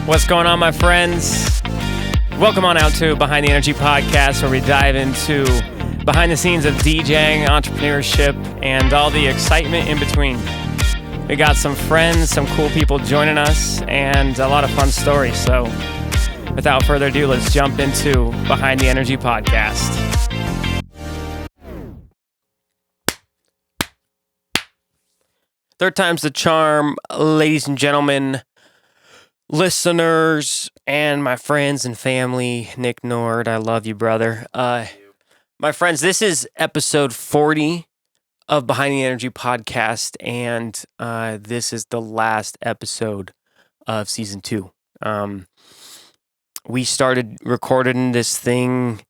What's going on, my friends? Welcome on out to Behind the Energy Podcast, where we dive into behind the scenes of DJing, entrepreneurship, and all the excitement in between. We got some friends, some cool people joining us, and a lot of fun stories. So without further ado, let's jump into Behind the Energy Podcast. Third time's the charm, ladies and gentlemen, listeners, and my friends and family. Nick Nord, I love you, brother. My friends, this is episode 40 of Behind the Energy Podcast, and this is the last episode of season 2. We started recording this thing,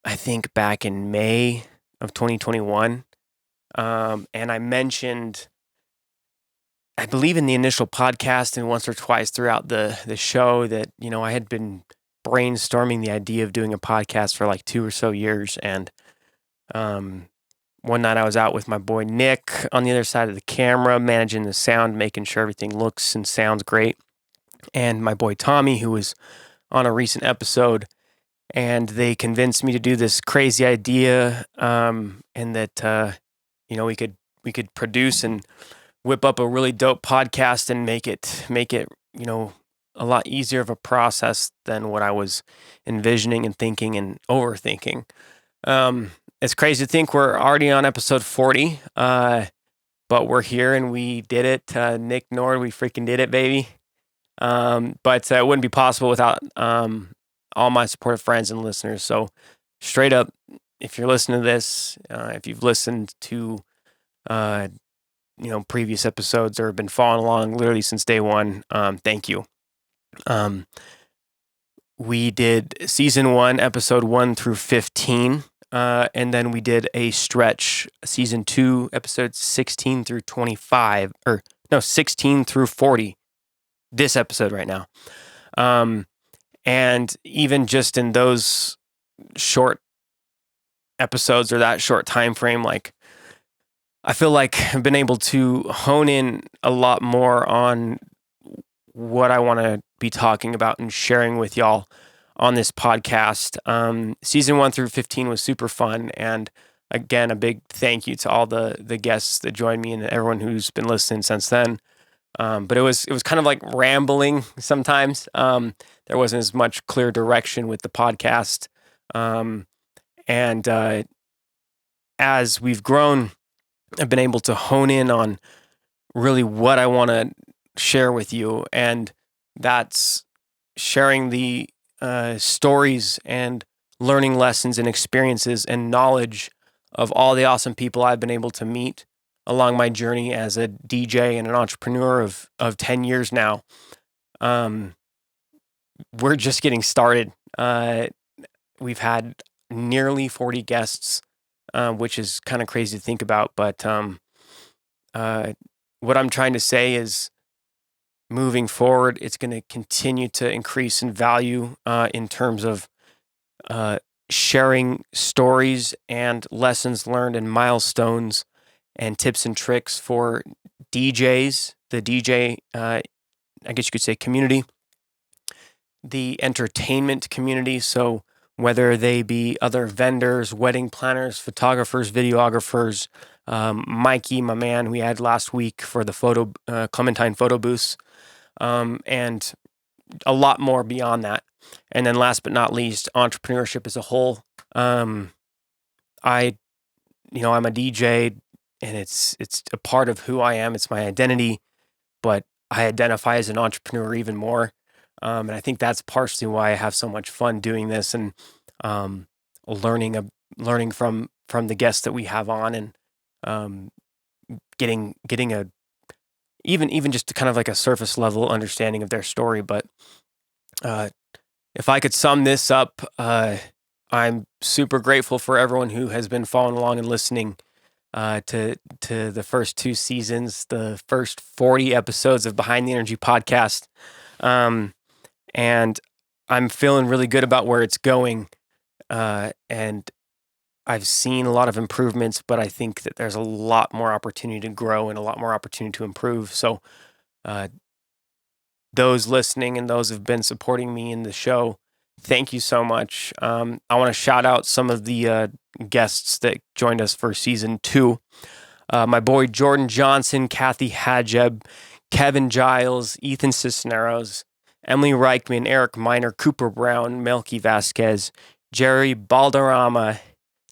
I think, back in May of 2021, and I mentioned, I believe in the initial podcast and once or twice throughout the show that, you know, I had been brainstorming the idea of doing a podcast for like 2 or so years. And one night I was out with my boy Nick on the other side of the camera, managing the sound, making sure everything looks and sounds great. And my boy Tommy, who was on a recent episode, and they convinced me to do this crazy idea, and that, you know, we could produce and whip up a really dope podcast and make it, you know, a lot easier of a process than what I was envisioning and thinking and overthinking. It's crazy to think we're already on episode 40, but we're here and we did it. Nick Nord, we freaking did it, baby. But it wouldn't be possible without all my supportive friends and listeners. So straight up, if you're listening to this, if you've listened to you know, previous episodes or been following along literally since day one, thank you. We did season 1, episode 1 through 15, and then we did a stretch, season 2, episodes 16 through 25, or no, 16 through 40, this episode right now. And even just in those short episodes or that short time frame, like, I feel like I've been able to hone in a lot more on what I want to be talking about and sharing with y'all on this podcast. Season 1 through 15 was super fun. And again, a big thank you to all the guests that joined me and everyone who's been listening since then. But it was kind of like rambling sometimes. There wasn't as much clear direction with the podcast. And as we've grown, I've been able to hone in on really what I want to share with you, and that's sharing the stories and learning lessons and experiences and knowledge of all the awesome people I've been able to meet along my journey as a DJ and an entrepreneur of 10 years now. We're just getting started. We've had nearly 40 guests, which is kind of crazy to think about. But what I'm trying to say is, moving forward, it's going to continue to increase in value in terms of sharing stories and lessons learned and milestones and tips and tricks for DJs, the DJ, I guess you could say, community, the entertainment community. So whether they be other vendors, wedding planners, photographers, videographers, Mikey, my man, we had last week for the Clementine photo booths, and a lot more beyond that. And then last but not least, entrepreneurship as a whole. I'm a DJ, and it's a part of who I am. It's my identity, but I identify as an entrepreneur even more. And I think that's partially why I have so much fun doing this and learning from the guests that we have on, and getting a even just kind of like a surface level understanding of their story. But if I could sum this up, I'm super grateful for everyone who has been following along and listening to the first 2 seasons, the first 40 episodes of Behind the Energy Podcast. And I'm feeling really good about where it's going. And I've seen a lot of improvements, but I think that there's a lot more opportunity to grow and a lot more opportunity to improve. So those listening and those who've been supporting me in the show, thank you so much. I want to shout out some of the guests that joined us for season 2. My boy Jordan Johnson, Kathy Hajeb, Kevin Giles, Ethan Cisneros, Emily Reichman, Eric Miner, Cooper Brown, Melky Vasquez, Jerry Balderrama,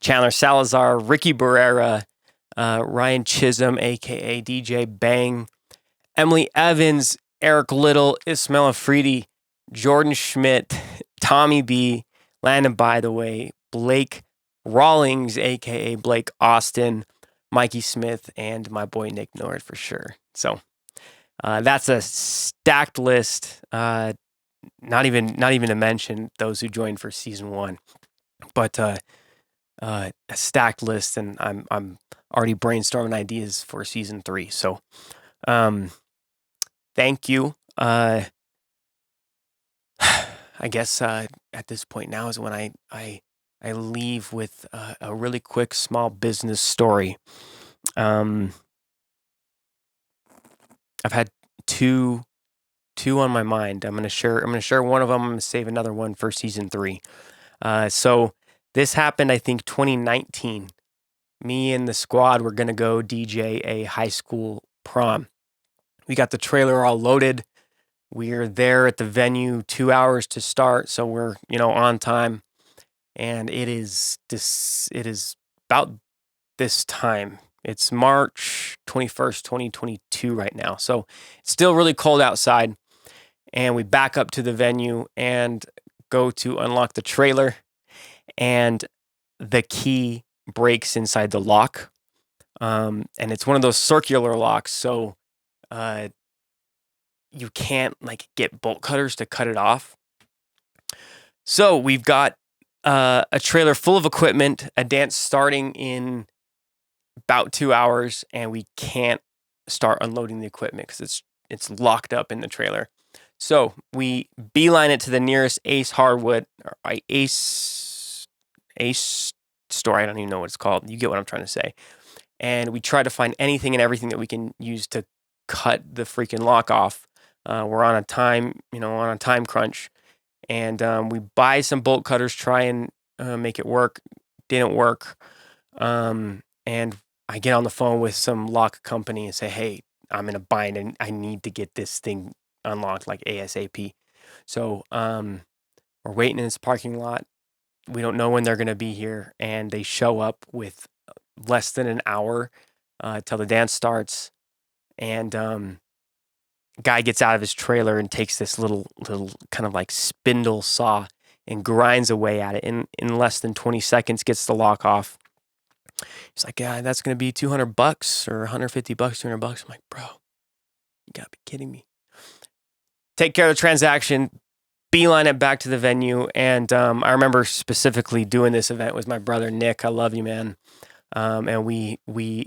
Chandler Salazar, Ricky Barrera, Ryan Chisholm, aka DJ Bang, Emily Evans, Eric Little, Ismail Afridi, Jordan Schmidt, Tommy B, Landon By the Way, Blake Rawlings, aka Blake Austin, Mikey Smith, and my boy Nick Nord for sure. So that's a stacked list. Not even to mention those who joined for season 1, but a stacked list, and I'm already brainstorming ideas for season 3. So thank you. I guess at this point now is when I leave with a really quick small business story. I've had two on my mind. I'm gonna share one of them. I'm gonna save another one for season 3. So this happened, I think, 2019. Me and the squad were gonna go DJ a high school prom. We got the trailer all loaded. We're there at the venue 2 hours to start, so we're on time. And it is about this time. It's March 21st, 2022 right now. So it's still really cold outside. And we back up to the venue and go to unlock the trailer. And the key breaks inside the lock. And it's one of those circular locks. So you can't get bolt cutters to cut it off. So we've got a trailer full of equipment, a dance starting in about 2 hours, and we can't start unloading the equipment because it's locked up in the trailer. So we beeline it to the nearest Ace Hardwood or Ace store. I don't even know what it's called. You get what I'm trying to say. And we try to find anything and everything that we can use to cut the freaking lock off. We're on a time crunch, and we buy some bolt cutters, try and make it work. Didn't work. And I get on the phone with some lock company and say, hey, I'm in a bind and I need to get this thing unlocked ASAP. So we're waiting in this parking lot. We don't know when they're going to be here. And they show up with less than an hour till the dance starts. And guy gets out of his trailer and takes this little kind of spindle saw and grinds away at it. In less than 20 seconds, gets the lock off. He's like, yeah, that's going to be $200 or $150, $200. I'm like, bro, you got to be kidding me. Take care of the transaction, beeline it back to the venue. And I remember specifically doing this event with my brother, Nick. I love you, man. And we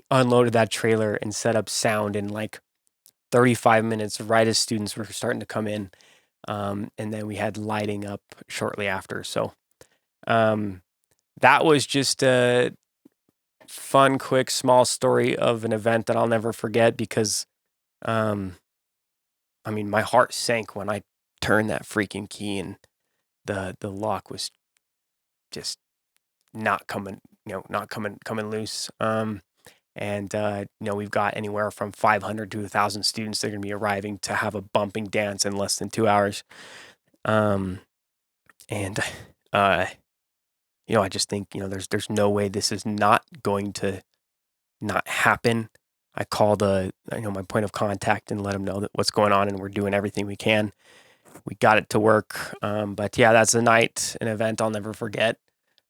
unloaded that trailer and set up sound in 35 minutes right as students were starting to come in. And then we had lighting up shortly after. So that was just a fun, quick, small story of an event that I'll never forget because, my heart sank when I turned that freaking key and the lock was just not coming loose. We've got anywhere from 500 to 1,000 students that are going to be arriving to have a bumping dance in less than 2 hours. I just think, there's no way this is not going to not happen. I called my point of contact and let him know that what's going on and we're doing everything we can. We got it to work. But yeah, that's an event I'll never forget.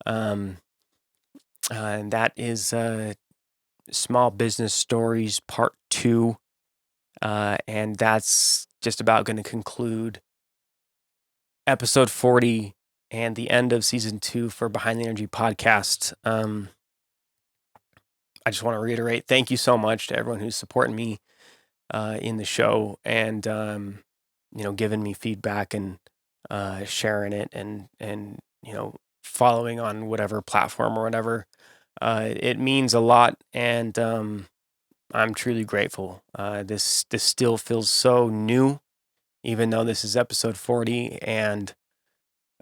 And that is Small Business Stories Part 2. And that's just about going to conclude episode 40 and the end of season 2 for Behind the Energy podcast. I just want to reiterate, thank you so much to everyone who's supporting me in the show and, giving me feedback and sharing it and following on whatever platform or whatever. It means a lot, and I'm truly grateful. This still feels so new even though this is episode 40, and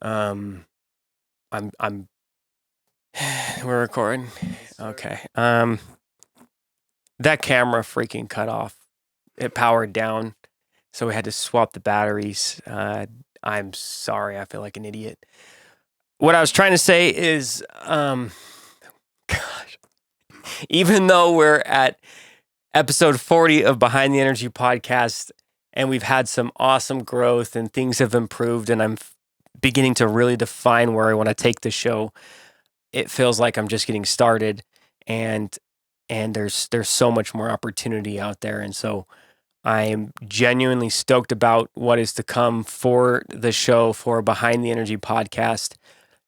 I'm we're recording. Okay. That camera freaking cut off. It powered down, so we had to swap the batteries. I'm sorry. I feel like an idiot. What I was trying to say is, gosh, even though we're at episode 40 of Behind the Energy podcast, and we've had some awesome growth and things have improved, and I'm beginning to really define where I want to take the show, it feels like I'm just getting started, and there's so much more opportunity out there. And so I am genuinely stoked about what is to come for the show, for Behind the Energy podcast.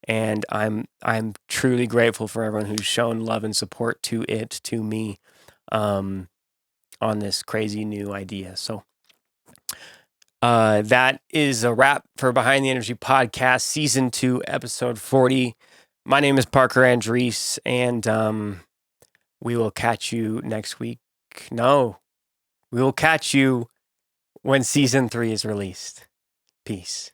And I'm truly grateful for everyone who's shown love and support to me, on this crazy new idea. So that is a wrap for Behind the Energy podcast, season 2, episode 40. My name is Parker Andrees, and we will catch you next week. No, we will catch you when season 3 is released. Peace.